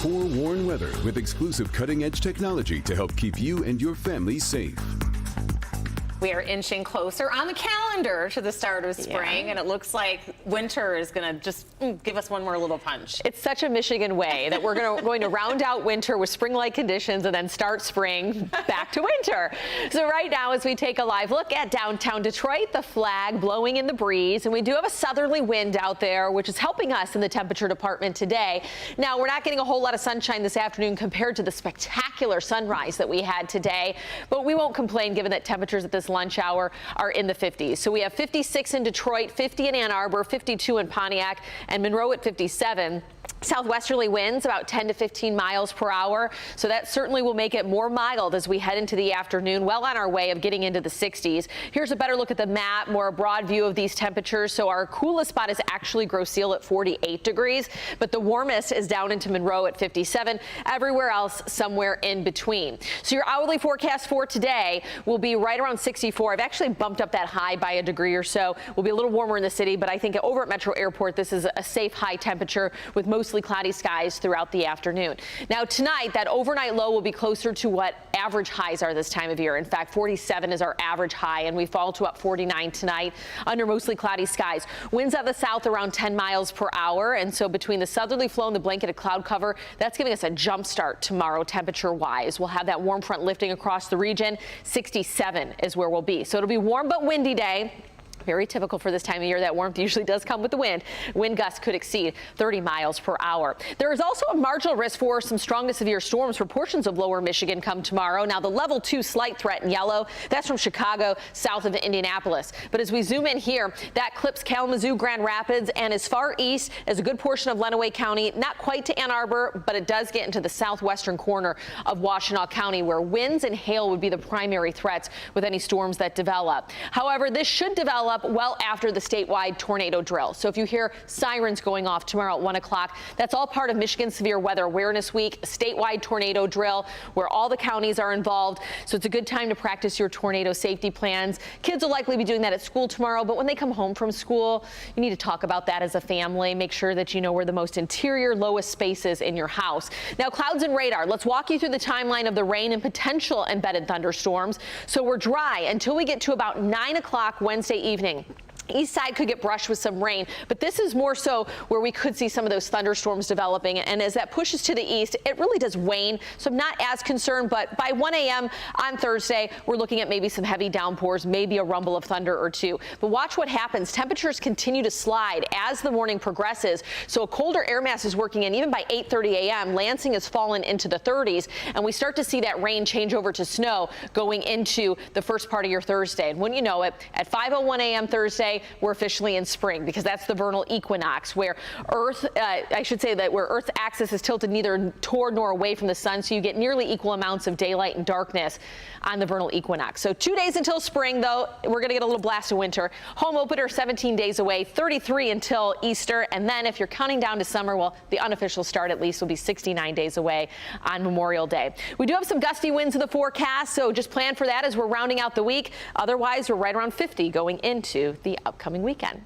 forewarn weather with exclusive cutting-edge technology to help keep you and your family safe. We are inching closer on the calendar to the start of spring, and it looks like winter is going to just give us one more little punch. It's such a Michigan way that we're going to round out winter with spring-like conditions and then start spring back to winter. So right now, as we take a live look at downtown Detroit, the flag blowing in the breeze, and we do have a southerly wind out there, which is helping us in the temperature department today. Now, we're not getting a whole lot of sunshine this afternoon compared to the spectacular sunrise that we had today, but we won't complain given that temperatures at this lunch hour are in the 50s. So we have 56 in Detroit, 50 in Ann Arbor, 52 in Pontiac, and Monroe at 57. Southwesterly winds about 10 to 15 miles per hour. So that certainly will make it more mild as we head into the afternoon, well on our way of getting into the 60s. Here's a better look at the map, more a broad view of these temperatures. So our coolest spot is actually Grosse Ile at 48 degrees, but the warmest is down into Monroe at 57. Everywhere else, somewhere in between. So your hourly forecast for today will be right around 64. I've actually bumped up that high by a degree or so. We'll be a little warmer in the city, but I think over at Metro Airport, this is a safe high temperature with mostly cloudy skies throughout the afternoon. Now tonight, that overnight low will be closer to what average highs are this time of year. In fact, 47 is our average high, and we fall to about 49 tonight under mostly cloudy skies. Winds out of the south around 10 miles per hour, and so between the southerly flow and the blanket of cloud cover, that's giving us a jump start tomorrow temperature-wise. We'll have that warm front lifting across the region. 67 is where we'll be. So it'll be warm but windy day. Very typical for this time of year. That warmth usually does come with the wind. Wind gusts could exceed 30 miles per hour. There is also a marginal risk for some strong to severe storms for portions of lower Michigan come tomorrow. Now the level 2 slight threat in yellow, that's from Chicago south of Indianapolis. But as we zoom in here, that clips Kalamazoo, Grand Rapids, and as far east as a good portion of Lenawee County, not quite to Ann Arbor, but it does get into the southwestern corner of Washtenaw County, where winds and hail would be the primary threats with any storms that develop. However, this should develop well after the statewide tornado drill. So if you hear sirens going off tomorrow at 1 o'clock, that's all part of Michigan Severe Weather Awareness Week, a statewide tornado drill where all the counties are involved. So it's a good time to practice your tornado safety plans. Kids will likely be doing that at school tomorrow, but when they come home from school, you need to talk about that as a family. Make sure that you know where the most interior, lowest space is in your house. Now, clouds and radar. Let's walk you through the timeline of the rain and potential embedded thunderstorms. So we're dry until we get to about 9 o'clock Wednesday evening. East side could get brushed with some rain, but this is more so where we could see some of those thunderstorms developing. And as that pushes to the east, it really does wane. So I'm not as concerned, but by 1 a.m. on Thursday, we're looking at maybe some heavy downpours, maybe a rumble of thunder or two. But watch what happens. Temperatures continue to slide as the morning progresses. So a colder air mass is working in. Even by 8:30 a.m., Lansing has fallen into the 30s, and we start to see that rain change over to snow going into the first part of your Thursday. And when you know it, at 5:01 a.m. Thursday, we're officially in spring, because that's the vernal equinox, where Earth's axis is tilted neither toward nor away from the sun, so you get nearly equal amounts of daylight and darkness on the vernal equinox. So 2 days until spring, though, we're going to get a little blast of winter. Home opener 17 days away, 33 until Easter, and then if you're counting down to summer, well, the unofficial start at least will be 69 days away on Memorial Day. We do have some gusty winds in the forecast, so just plan for that as we're rounding out the week. Otherwise, we're right around 50 going into the upcoming weekend.